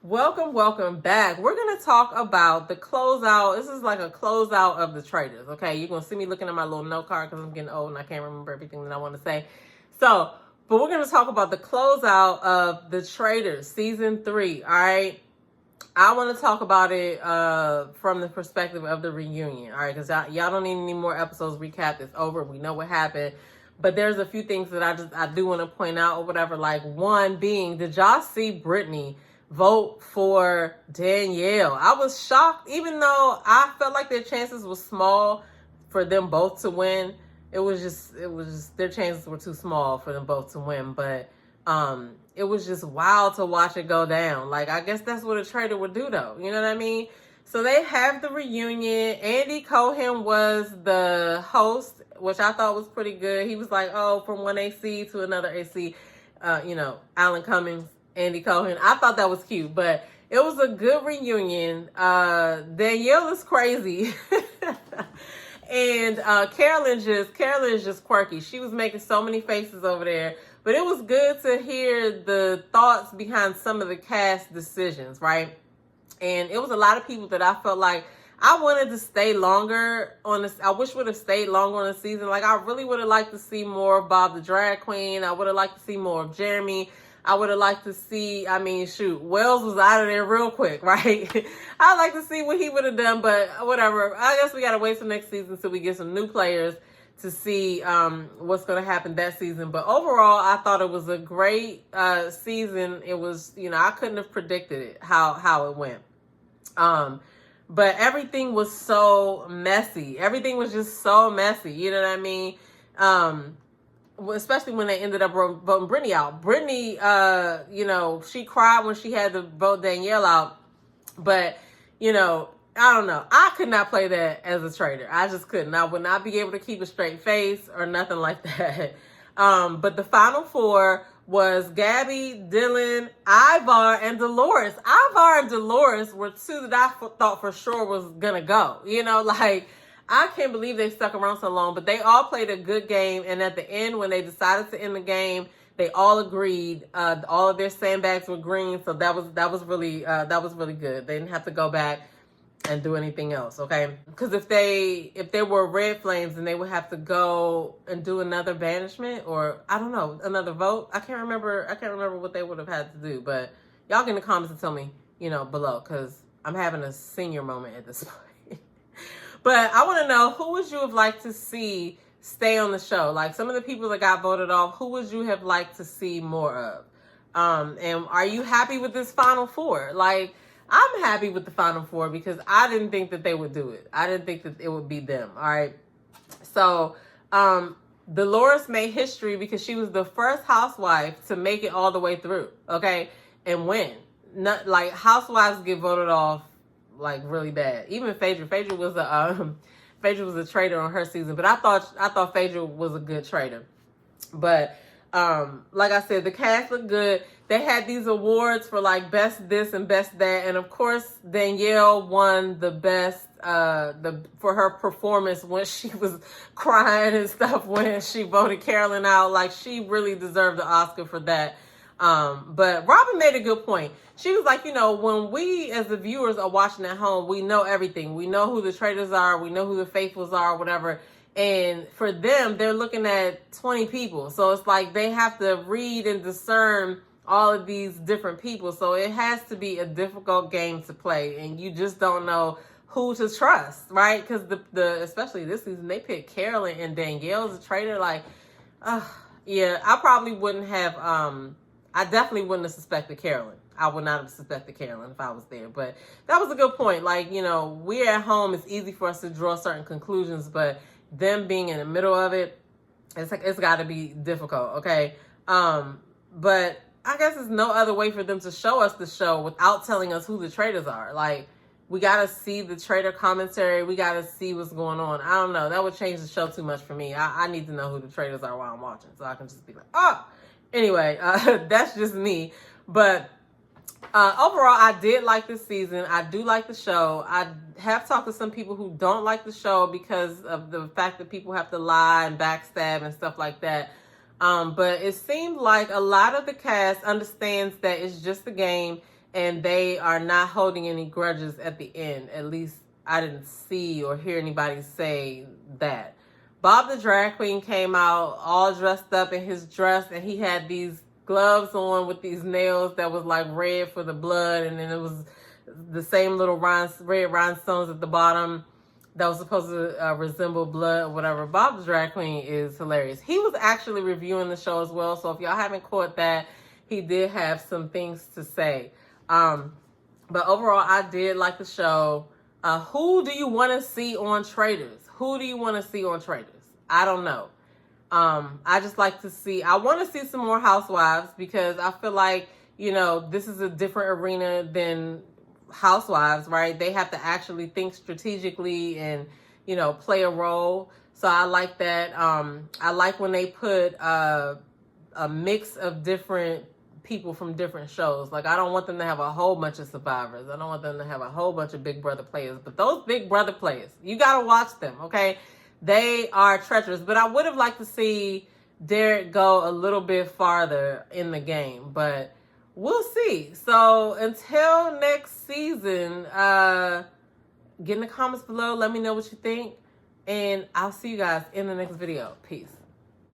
Welcome back. We're going to talk about the closeout. This is like a closeout of the Traitors, okay? You're going to see me looking at my little note card because I'm getting old and I can't remember everything that I want to say. But we're going to talk about the closeout of the Traitors, Season 3, all right? I want to talk about it from the perspective of the reunion, all right? Because y'all don't need any more episodes recap. It's over. We know what happened. But there's a few things that I do want to point out or whatever. Like, one being, did y'all see Brittany vote for Danielle? I was shocked, even though I felt like their chances were small for them both to win. It was just their chances were too small for them both to win. But it was just wild to watch it go down. Like, I guess that's what a traitor would do, though. You know what I mean? So they have the reunion. Andy Cohen was the host, which I thought was pretty good. He was like, oh, from one AC to another AC, Alan Cummings, Andy Cohen. I thought that was cute, but it was a good reunion. Danielle is crazy. And Carolyn is just quirky. She was making so many faces over there, but it was good to hear the thoughts behind some of the cast decisions, right? And it was a lot of people that I felt like I wanted to stay longer on this. I wish would have stayed longer on the season. Like, I really would have liked to see more of Bob the Drag Queen. I would have liked to see more of Jeremy. I would have liked to see, Wells was out of there real quick, right? I'd like to see what he would have done, but whatever. I guess we got to wait till next season so we get some new players to see what's going to happen that season. But overall, I thought it was a great season. It was, I couldn't have predicted it, how it went. But everything was so messy. Everything was just so messy. You know what I mean? Especially when they ended up voting Brittany out. Brittany, she cried when she had to vote Danielle out. But, I don't know. I could not play that as a traitor. I just couldn't. I would not be able to keep a straight face or nothing like that. But the final four was Gabby, Dylan, Ivar, and Dolores. Ivar and Dolores were two that I thought for sure was gonna go. I can't believe they stuck around so long, but they all played a good game. And at the end, when they decided to end the game, they all agreed. All of their sandbags were green, so that was really good. They didn't have to go back and do anything else, okay? Because if they were red flames, then they would have to go and do another banishment or I don't know, another vote. I can't remember what they would have had to do. But y'all get in the comments and tell me, below, because I'm having a senior moment at this point. But I want to know, who would you have liked to see stay on the show? Like, some of the people that got voted off, who would you have liked to see more of? And are you happy with this final four? Like, I'm happy with the final four because I didn't think that they would do it. I didn't think that it would be them. All right. So, Dolores made history because she was the first housewife to make it all the way through. Okay. And win. Not like housewives get voted off like really bad. Even Phaedra was a traitor on her season, but I thought Phaedra was a good traitor. But like I said, the cast looked good. They had these awards for like best this and best that, and of course Danielle won the best for her performance when she was crying and stuff when she voted Carolyn out. Like, she really deserved the Oscar for that. But Robin made a good point. She was like, when we as the viewers are watching at home, we know everything. We know who the traitors are. We know who the faithfuls are, whatever. And for them, they're looking at 20 people. So it's like they have to read and discern all of these different people. So it has to be a difficult game to play. And you just don't know who to trust, right? Because especially this season, they picked Carolyn and Danielle as a traitor. Like, yeah, I probably wouldn't have, I definitely wouldn't have suspected Carolyn. I would not have suspected Carolyn if I was there. But that was a good point. Like, we're at home. It's easy for us to draw certain conclusions, but them being in the middle of it, it's got to be difficult, okay? But I guess there's no other way for them to show us the show without telling us who the traitors are. Like, we got to see the traitor commentary. We got to see what's going on. I don't know. That would change the show too much for me. I need to know who the traitors are while I'm watching, so I can just be like, oh. Anyway, that's just me. But overall, I did like this season. I do like the show. I have talked to some people who don't like the show because of the fact that people have to lie and backstab and stuff like that. But it seemed like a lot of the cast understands that it's just a game and they are not holding any grudges at the end. At least I didn't see or hear anybody say that. Bob the drag queen came out all dressed up in his dress, and he had these gloves on with these nails that was like red for the blood, and then it was the same little red rhinestones at the bottom that was supposed to resemble blood or whatever. Bob the drag queen is hilarious. He was actually reviewing the show as well, so if y'all haven't caught that, he did have some things to say. But overall, I did like the show. Who do you want to see on Traitors? Who do you want to see on Traitors? I don't know. I just like to see, I want to see some more housewives, because I feel like, you know, this is a different arena than housewives, right? They have to actually think strategically and, you know, play a role. So I like that. I like when they put a mix of different people from different shows. Like, I don't want them to have a whole bunch of survivors. I don't want them to have a whole bunch of Big Brother players. But those Big Brother players, you got to watch them, okay? They are treacherous. But I would have liked to see Derek go a little bit farther in the game. But we'll see. So until next season, get in the comments below. Let me know what you think. And I'll see you guys in the next video. Peace.